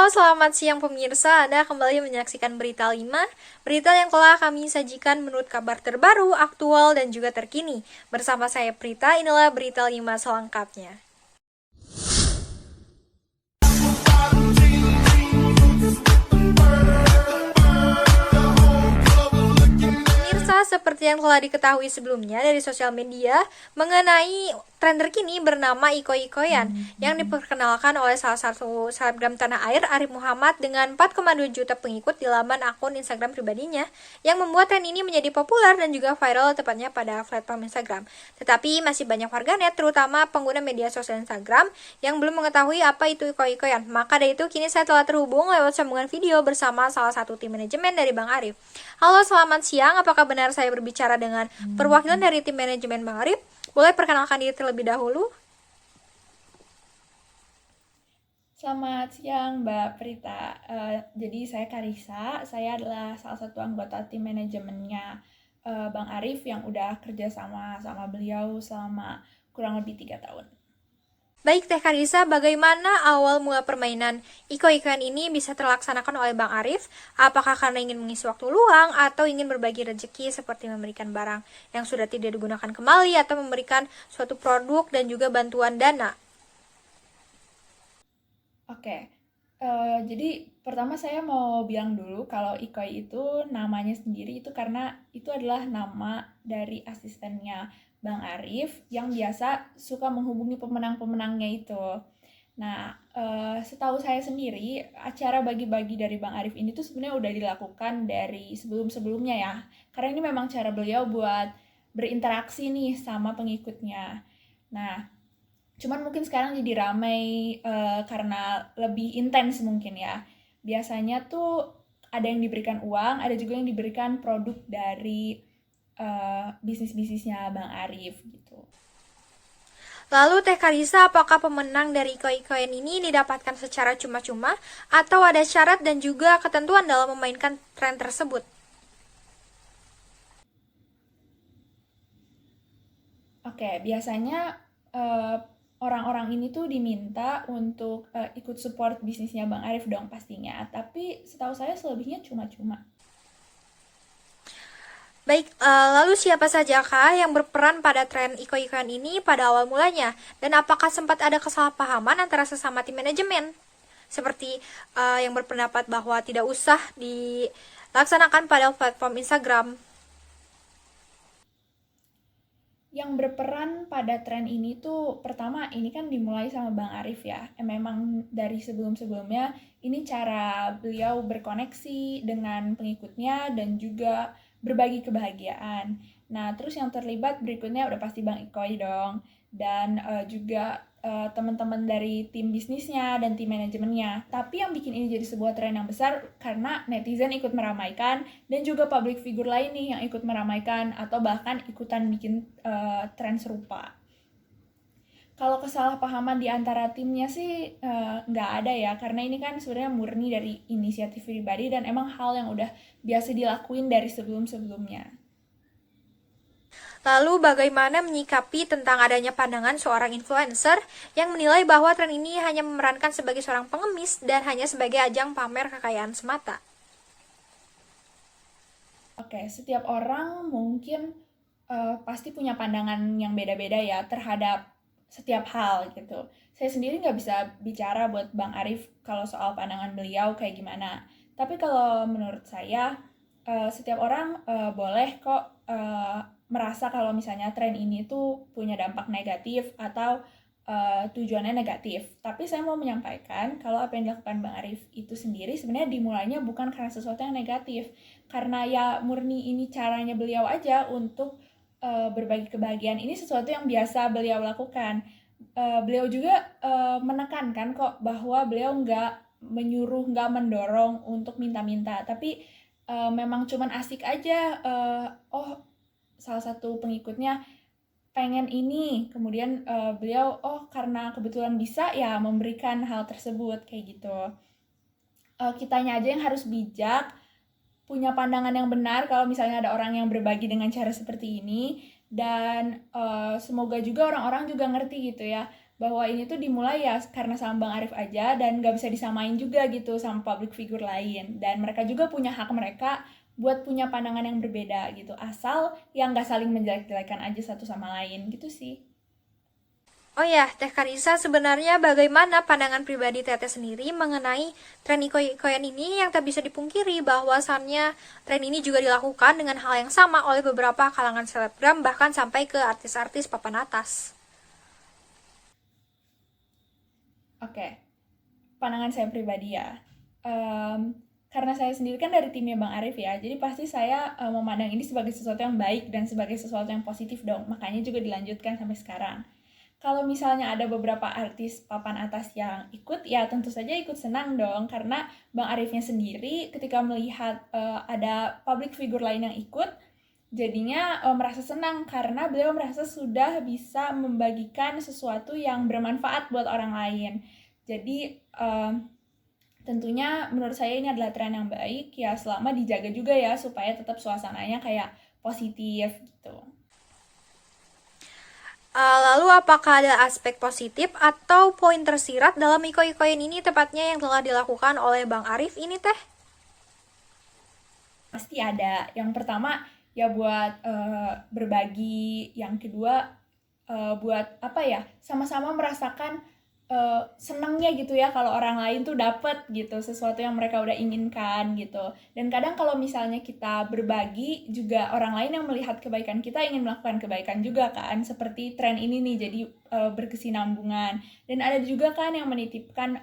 selamat siang pemirsa. Anda kembali menyaksikan Berita 5, berita yang telah kami sajikan menurut kabar terbaru, aktual, dan juga terkini. Bersama saya Prita, inilah Berita 5 selengkapnya. Seperti yang telah diketahui sebelumnya dari sosial media mengenai tren terkini bernama Iko-Ikoyan yang diperkenalkan oleh salah satu selebgram tanah air, Arif Muhammad, dengan 4,2 juta pengikut di laman akun Instagram pribadinya, yang membuat tren ini menjadi populer dan juga viral tepatnya pada platform Instagram. Tetapi masih banyak warganet, terutama pengguna media sosial Instagram, yang belum mengetahui apa itu Iko-Ikoyan. Maka dari itu kini saya telah terhubung lewat sambungan video bersama salah satu tim manajemen dari Bang Arif. Halo, selamat siang. Apakah benar saya berbicara dengan perwakilan dari tim manajemen Bang Arif? Boleh perkenalkan diri terlebih dahulu? Selamat siang Mbak Prita. Jadi saya Karisa, saya adalah salah satu anggota tim manajemennya Bang Arif yang udah kerja sama beliau selama kurang lebih 3 tahun. Baik Teh Karisa, bagaimana awal mula permainan Iko-Ikoyan ini bisa terlaksanakan oleh Bang Arif? Apakah karena ingin mengisi waktu luang atau ingin berbagi rezeki seperti memberikan barang yang sudah tidak digunakan kembali atau memberikan suatu produk dan juga bantuan dana? Oke, jadi pertama saya mau bilang dulu kalau Ikoi itu namanya sendiri itu karena itu adalah nama dari asistennya Bang Arif yang biasa suka menghubungi pemenang-pemenangnya itu. Nah, setahu saya sendiri, acara bagi-bagi dari Bang Arif ini tuh sebenarnya udah dilakukan dari sebelum-sebelumnya ya. Karena ini memang cara beliau buat berinteraksi nih sama pengikutnya. Nah, cuman mungkin sekarang jadi ramai karena lebih intens mungkin ya. Biasanya tuh ada yang diberikan uang, ada juga yang diberikan produk dari bisnis-bisnisnya Bang Arif gitu. Lalu Teh Karisa, apakah pemenang dari Iko-Ikoyan ini didapatkan secara cuma-cuma atau ada syarat dan juga ketentuan dalam memainkan tren tersebut? Oke, biasanya uh, orang-orang ini tuh diminta untuk ikut support bisnisnya Bang Arif dong pastinya. Tapi setahu saya selebihnya cuma-cuma. Baik, lalu siapa sajakah yang berperan pada tren Iko-Ikoyan ini pada awal mulanya? Dan apakah sempat ada kesalahpahaman antara sesama tim manajemen? Seperti yang berpendapat bahwa tidak usah dilaksanakan pada platform Instagram. Yang berperan pada tren ini tuh pertama ini kan dimulai sama Bang Arif ya. Memang dari sebelum-sebelumnya ini cara beliau berkoneksi dengan pengikutnya dan juga berbagi kebahagiaan. Nah, terus yang terlibat berikutnya udah pasti Bang Ikoy dong. Dan juga teman-teman dari tim bisnisnya dan tim manajemennya. Tapi yang bikin ini jadi sebuah tren yang besar karena netizen ikut meramaikan dan juga public figure lain nih yang ikut meramaikan atau bahkan ikutan bikin tren serupa. Kalau kesalahpahaman di antara timnya sih nggak ada ya, karena ini kan sebenarnya murni dari inisiatif pribadi dan emang hal yang udah biasa dilakuin dari sebelum-sebelumnya. Lalu bagaimana menyikapi tentang adanya pandangan seorang influencer yang menilai bahwa tren ini hanya memerankan sebagai seorang pengemis dan hanya sebagai ajang pamer kekayaan semata? Oke, setiap orang mungkin pasti punya pandangan yang beda-beda ya terhadap setiap hal gitu. Saya sendiri nggak bisa bicara buat Bang Arif kalau soal pandangan beliau kayak gimana. Tapi kalau menurut saya, setiap orang boleh kok merasa kalau misalnya tren ini tuh punya dampak negatif atau tujuannya negatif. Tapi saya mau menyampaikan kalau apa yang dilakukan Bang Arif itu sendiri sebenarnya dimulainya bukan karena sesuatu yang negatif. Karena ya murni ini caranya beliau aja untuk berbagi kebahagiaan. Ini sesuatu yang biasa beliau lakukan. Beliau juga menekankan kok bahwa beliau nggak menyuruh, nggak mendorong untuk minta-minta. Tapi memang cuman asik aja. Oh, salah satu pengikutnya pengen ini, kemudian beliau karena kebetulan bisa ya memberikan hal tersebut kayak gitu. Kitanya aja yang harus bijak, punya pandangan yang benar kalau misalnya ada orang yang berbagi dengan cara seperti ini, dan semoga juga orang-orang juga ngerti gitu ya bahwa ini tuh dimulai ya karena sama Bang Arif aja dan gak bisa disamain juga gitu sama public figure lain. Dan mereka juga punya hak mereka buat punya pandangan yang berbeda gitu. Asal yang gak saling menjelek-jelekan aja satu sama lain gitu sih. Oh ya, Teh Karisa, sebenarnya bagaimana pandangan pribadi Teteh sendiri mengenai tren iko-ikoyan ini yang tak bisa dipungkiri bahwasannya tren ini juga dilakukan dengan hal yang sama oleh beberapa kalangan selebgram bahkan sampai ke artis-artis papan atas. Oke, pandangan saya pribadi ya. Karena saya sendiri kan dari timnya Bang Arif ya, jadi pasti saya memandang ini sebagai sesuatu yang baik dan sebagai sesuatu yang positif dong. Makanya juga dilanjutkan sampai sekarang. Kalau misalnya ada beberapa artis papan atas yang ikut, ya tentu saja ikut senang dong. Karena Bang Arifnya sendiri ketika melihat ada public figure lain yang ikut, jadinya merasa senang karena beliau merasa sudah bisa membagikan sesuatu yang bermanfaat buat orang lain. Jadi tentunya menurut saya ini adalah tren yang baik ya selama dijaga juga ya supaya tetap suasananya kayak positif gitu. Lalu apakah ada aspek positif atau poin tersirat dalam iko-ikoyan ini tepatnya yang telah dilakukan oleh Bang Arif ini Teh? Pasti ada. Yang pertama ya buat berbagi, yang kedua buat apa ya? Sama-sama merasakan senangnya gitu ya kalau orang lain tuh dapet gitu sesuatu yang mereka udah inginkan gitu. Dan kadang kalau misalnya kita berbagi juga orang lain yang melihat kebaikan kita ingin melakukan kebaikan juga kan, seperti tren ini nih jadi berkesinambungan. Dan ada juga kan yang menitipkan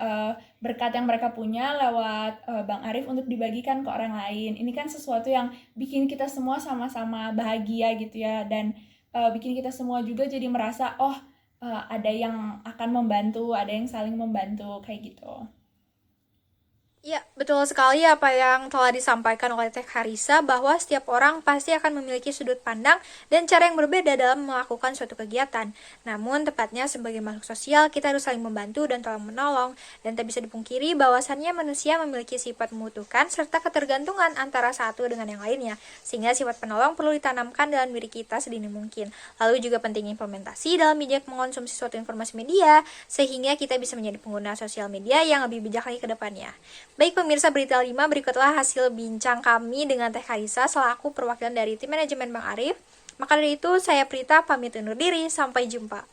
berkat yang mereka punya lewat Bang Arif untuk dibagikan ke orang lain. Ini kan sesuatu yang bikin kita semua sama-sama bahagia gitu ya, dan bikin kita semua juga jadi merasa ada yang akan membantu, ada yang saling membantu kayak gitu. Ya, betul sekali apa yang telah disampaikan oleh Teh Karisa bahwa setiap orang pasti akan memiliki sudut pandang dan cara yang berbeda dalam melakukan suatu kegiatan. Namun, tepatnya sebagai makhluk sosial, kita harus saling membantu dan tolong menolong. Dan tak bisa dipungkiri bahwasannya manusia memiliki sifat membutuhkan serta ketergantungan antara satu dengan yang lainnya. Sehingga sifat penolong perlu ditanamkan dalam diri kita sedini mungkin. Lalu juga penting implementasi dalam bijak mengonsumsi suatu informasi media, sehingga kita bisa menjadi pengguna sosial media yang lebih bijak lagi ke depannya. Baik pemirsa Berita 5, berikutlah hasil bincang kami dengan Teh Karisa selaku perwakilan dari tim manajemen Bang Arif. Maka dari itu, saya Prita pamit undur diri, sampai jumpa.